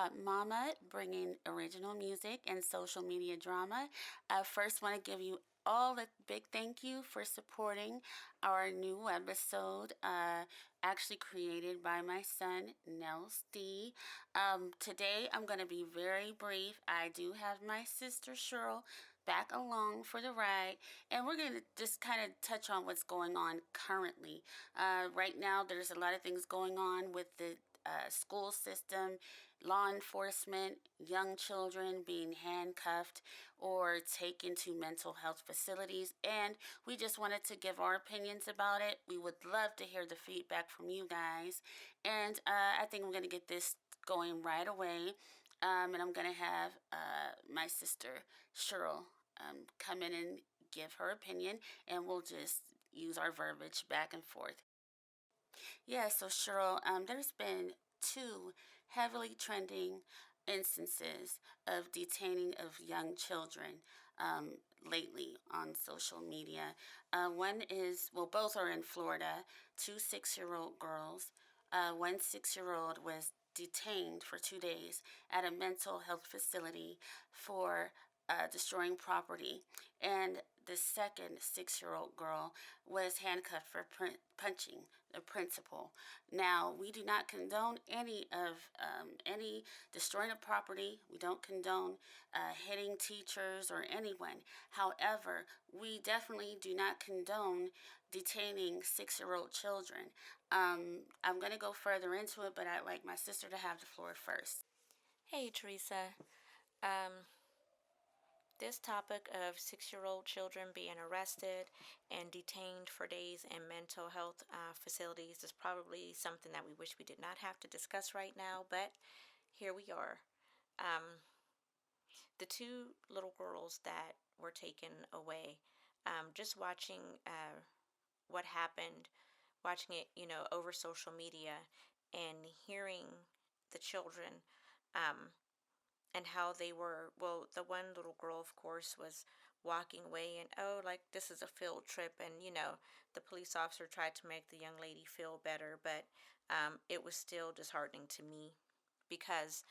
Hop Momma, bringing original music and social media drama. I first want to give you all a big thank you for supporting our new episode, actually created by my son, Nelse. Today I'm going to be very brief. I do have my sister Cheryl back along for the ride, and we're going to just kind of touch on what's going on currently. Right now, there's a lot of things going on with the school system, law enforcement, young children being handcuffed or taken to mental health facilities. And we just wanted to give our opinions about it. We would love to hear the feedback from you guys. And I think we're going to get this going right away. And I'm going to have my sister, Cheryl, come in and give her opinion. And we'll just use our verbiage back and forth. Yeah, so Cheryl, there's been two heavily trending instances of detaining of young children lately on social media. One is, well, both are in Florida, two 6-year-old girls. One 6-year-old was detained for 2 days at a mental health facility for destroying property. And the second 6-year-old girl was handcuffed for punching the principal. Now, we do not condone any destroying of property. We don't condone hitting teachers or anyone. However, we definitely do not condone detaining 6-year-old children. I'm going to go further into it, but I'd like my sister to have the floor first. Hey, Teresa. Um, this topic of 6-year-old children being arrested and detained for days in mental health facilities is probably something that we wish we did not have to discuss right now, but here we are. The two little girls that were taken away, just watching what happened, watching it, over social media and hearing the children and how they were, well, the one little girl, of course, was walking away and, oh, like this is a field trip. And, the police officer tried to make the young lady feel better, but it was still disheartening to me because,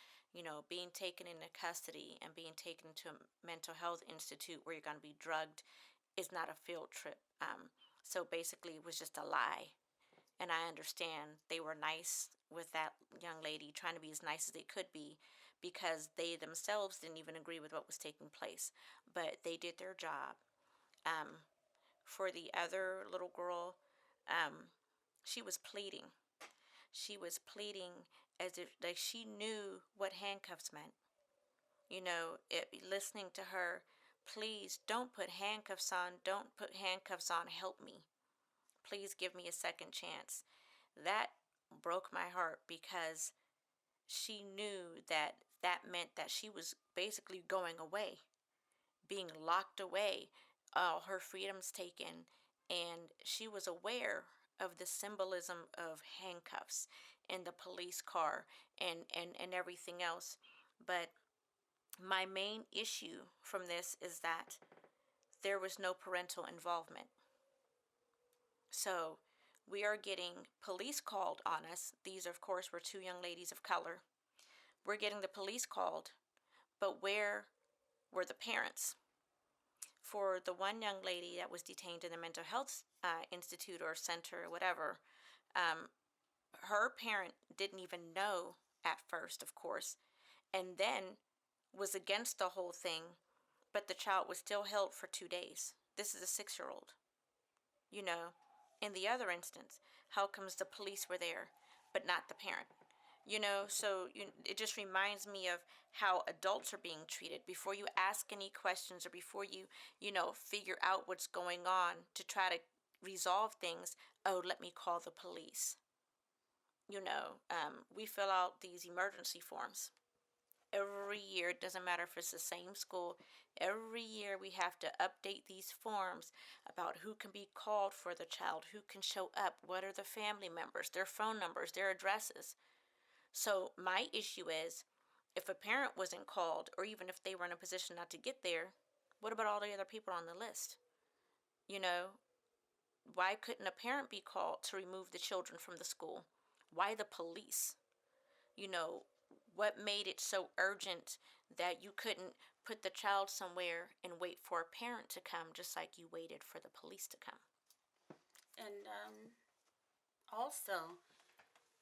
being taken into custody and being taken to a mental health institute where you're going to be drugged is not a field trip. So basically, it was just a lie. And I understand they were nice with that young lady, trying to be as nice as they could be because they themselves didn't even agree with what was taking place. But they did their job. For the other little girl, she was pleading. She was pleading as if like she knew what handcuffs meant. Listening to her, please don't put handcuffs on. Don't put handcuffs on. Help me. Please give me a second chance. That broke my heart because she knew that that meant that she was basically going away, being locked away, all her freedoms taken, and she was aware of the symbolism of handcuffs and the police car and everything else. But my main issue from this is that there was no parental involvement. So we are getting police called on us. These, of course, were two young ladies of color. We're getting the police called, but where were the parents? For the one young lady that was detained in the mental health institute or center or whatever, her parent didn't even know at first, of course, and then was against the whole thing, but the child was still held for 2 days. This is a 6-year-old. In the other instance, how comes the police were there but not the parent? So it just reminds me of how adults are being treated. Before you ask any questions or before you figure out what's going on to try to resolve things, oh, let me call the police. We fill out these emergency forms every year. It doesn't matter if it's the same school. Every year we have to update these forms about who can be called for the child, who can show up, what are the family members, their phone numbers, their addresses. So my issue is, if a parent wasn't called, or even if they were in a position not to get there, what about all the other people on the list? Why couldn't a parent be called to remove the children from the school? Why the police? what made it so urgent that you couldn't put the child somewhere and wait for a parent to come just like you waited for the police to come? And also,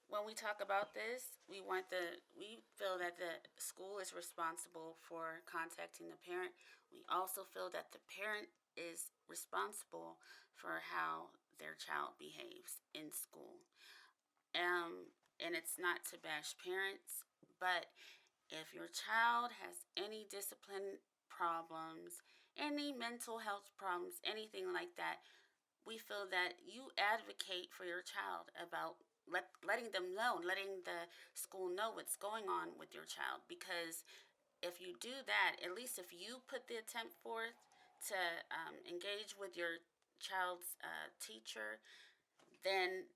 when we talk about this, we feel that the school is responsible for contacting the parent. We also feel that the parent is responsible for how their child behaves in school. And it's not to bash parents, but if your child has any discipline problems, any mental health problems, anything like that, we feel that you advocate for your child about letting them know, letting the school know what's going on with your child. Because if you do that, at least if you put the attempt forth to engage with your child's teacher, then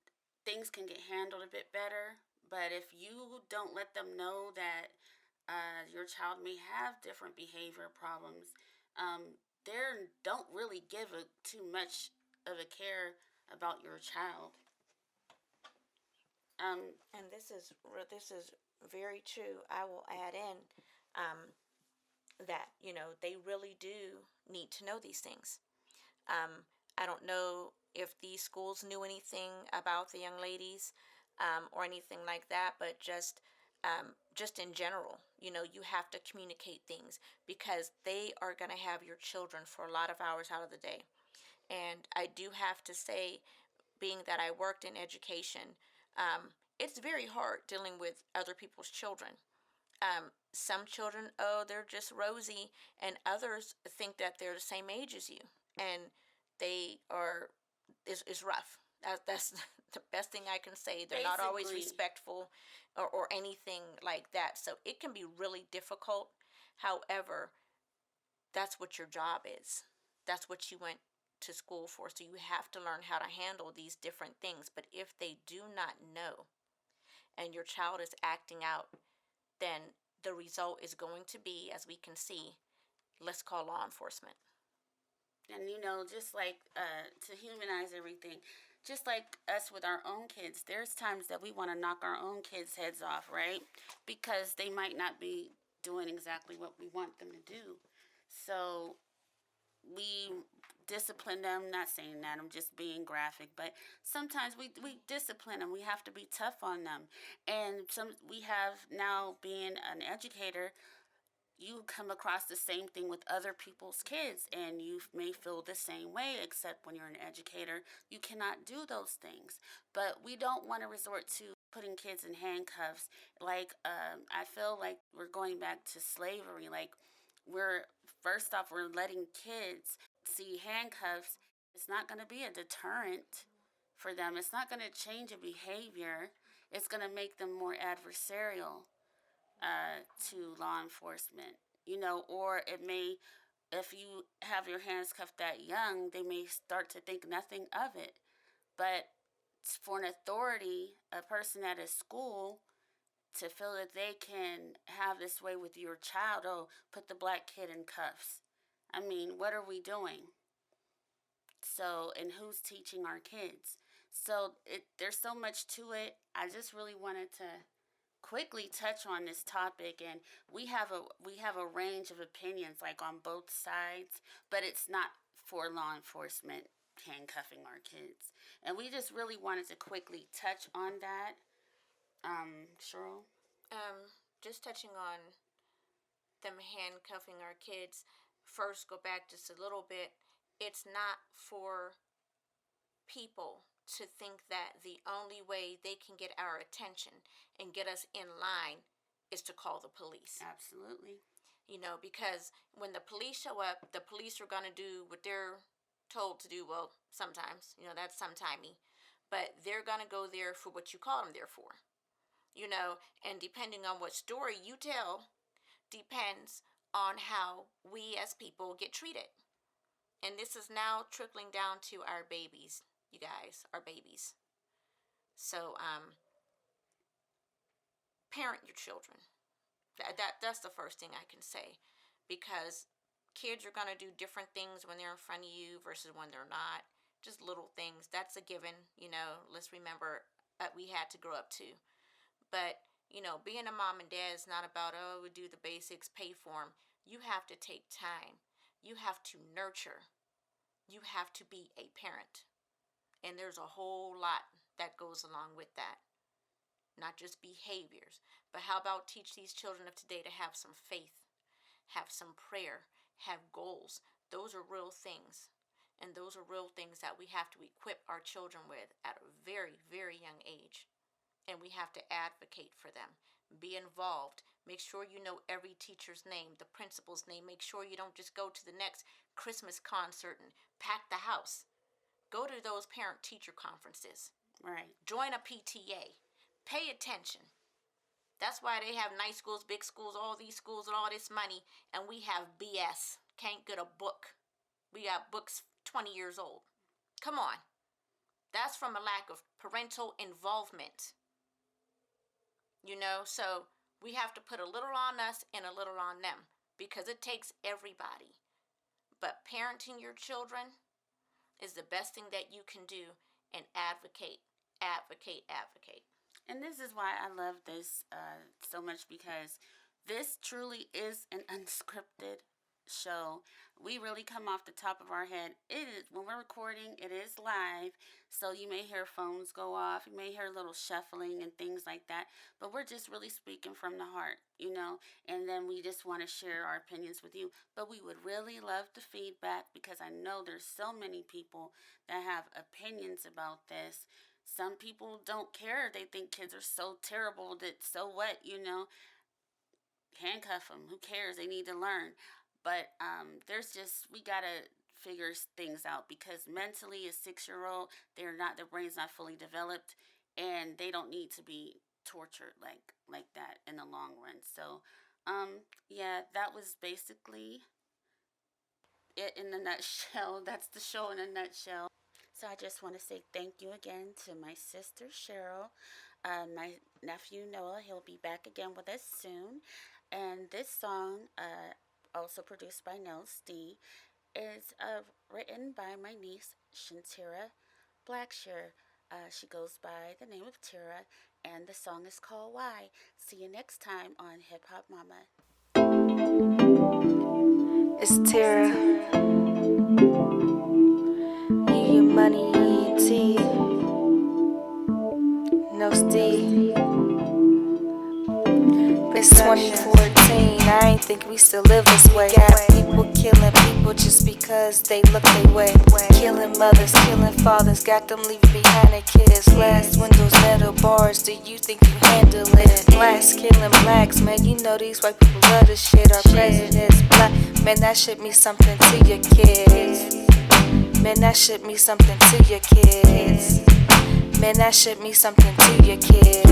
things can get handled a bit better. But if you don't let them know that your child may have different behavior problems, they don't really give too much of a care about your child. Um, And this is very true. I will add in um, that they really do need to know these things. Um, I don't know if these schools knew anything about the young ladies or anything like that, but just in general, you have to communicate things because they are going to have your children for a lot of hours out of the day. And I do have to say, being that I worked in education, it's very hard dealing with other people's children. Some children, oh, they're just rosy, and others think that they're the same age as you, and they are is rough. That's the best thing I can say. They're not always basically, respectful or anything like that. So it can be really difficult. However, that's what your job is. That's what you went to school for. So you have to learn how to handle these different things. But if they do not know and your child is acting out, then the result is going to be, as we can see, let's call law enforcement. and just like to humanize everything, just like us with our own kids, there's times that we want to knock our own kids' heads off, right? Because they might not be doing exactly what we want them to do. So we discipline them. Not saying that, I'm just being graphic, but sometimes we discipline them. We have to be tough on them. And we have now, being an educator, you come across the same thing with other people's kids, and you may feel the same way, except when you're an educator you cannot do those things. But we don't want to resort to putting kids in handcuffs. Like, I feel like we're going back to slavery. Like, we're first off, we're letting kids see handcuffs. It's not going to be a deterrent for them. It's not going to change a behavior. It's going to make them more adversarial to law enforcement. Or it may, if you have your hands cuffed that young, they may start to think nothing of it. But for an authority, a person at a school, to feel that they can have this way with your child, oh, put the black kid in cuffs. I mean, what are we doing? So, and who's teaching our kids? So, there's so much to it. I just really wanted to quickly touch on this topic, and we have a range of opinions, like on both sides, but it's not for law enforcement handcuffing our kids. And we just really wanted to quickly touch on that. Cheryl? Um, just touching on them handcuffing our kids, first go back just a little bit. It's not for people to think that the only way they can get our attention and get us in line is to call the police. Absolutely. Because when the police show up, the police are going to do what they're told to do. Well, sometimes, that's sometimey. But they're going to go there for what you call them there for. And depending on what story you tell, depends on how we as people get treated. And this is now trickling down to our babies, you guys, our babies. So, parent your children. That's the first thing I can say, because kids are gonna do different things when they're in front of you versus when they're not. Just little things. That's a given. Let's remember that we had to grow up too. But Being a mom and dad is not about, oh, we do the basics, pay for them. You have to take time. You have to nurture. You have to be a parent. And there's a whole lot that goes along with that. Not just behaviors, but how about teach these children of today to have some faith, have some prayer, have goals. Those are real things. And those are real things that we have to equip our children with at a very, very young age. And we have to advocate for them. Be involved. Make sure you know every teacher's name, the principal's name. Make sure you don't just go to the next Christmas concert and pack the house. Go to those parent-teacher conferences. Right. Join a PTA. Pay attention. That's why they have nice schools, big schools, all these schools and all this money, and we have BS. Can't get a book. We got books 20 years old. Come on. That's from a lack of parental involvement. So we have to put a little on us and a little on them because it takes everybody. But parenting your children is the best thing that you can do, and advocate. And this is why I love this so much, because this truly is an unscripted show. We really come off the top of our head. It is, when we're recording, it is live, so you may hear phones go off, you may hear a little shuffling and things like that, but we're just really speaking from the heart, and then we just want to share our opinions with you. But we would really love the feedback, because I know there's so many people that have opinions about this. Some people don't care. They think kids are so terrible that, so what, handcuff them. Who cares? They need to learn. But we gotta figure things out, because mentally a 6-year-old, their brain's not fully developed, and they don't need to be tortured like that in the long run. So, yeah, that was basically it in a nutshell. That's the show in a nutshell. So I just want to say thank you again to my sister Cheryl, my nephew Noah. He'll be back again with us soon. And this song, also produced by Nelse, is written by my niece Chanteera Blackshear. She goes by the name of Teera, and the song is called Why. See you next time on Hip Hop Mama. It's Teera. Your money, E.T. No Steve. It's 2014, I ain't think we still live this way. Got people killing people just because they look their way. Killing mothers, killing fathers, got them leaving behind their kids. Glass windows, metal bars, do you think you handle it? Blacks killing blacks, man, you know these white people love this shit. Our president's black, man, that shit means something to your kids. Man, that shit means something to your kids. Man, that shit means something to your kids.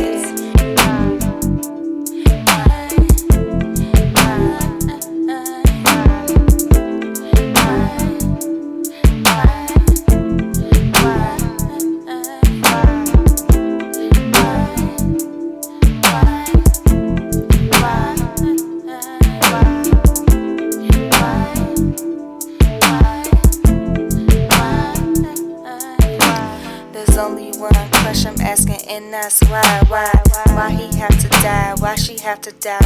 And that's why he have to die, why she have to die,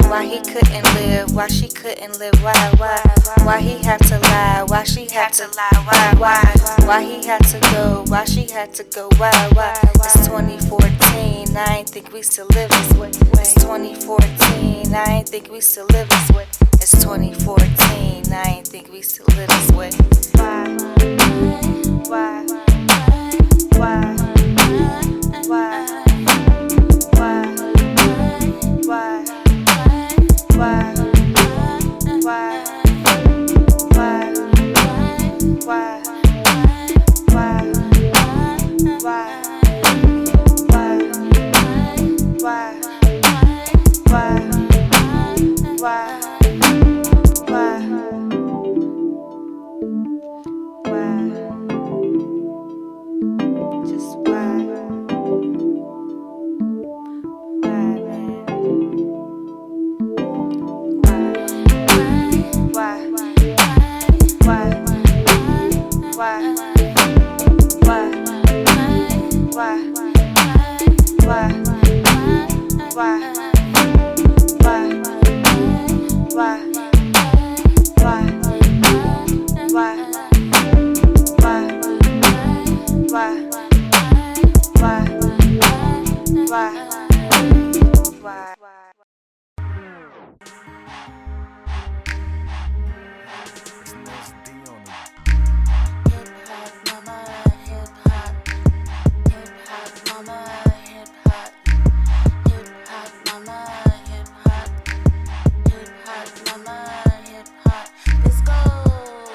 why he couldn't live, why she couldn't live, why he have to lie, why she have to lie, why he had to go, why she had to go, why, it's 2014, I ain't think we still live this way, it's 2014, I ain't think we still live this way, it's 2014, I ain't think we still live this way, why?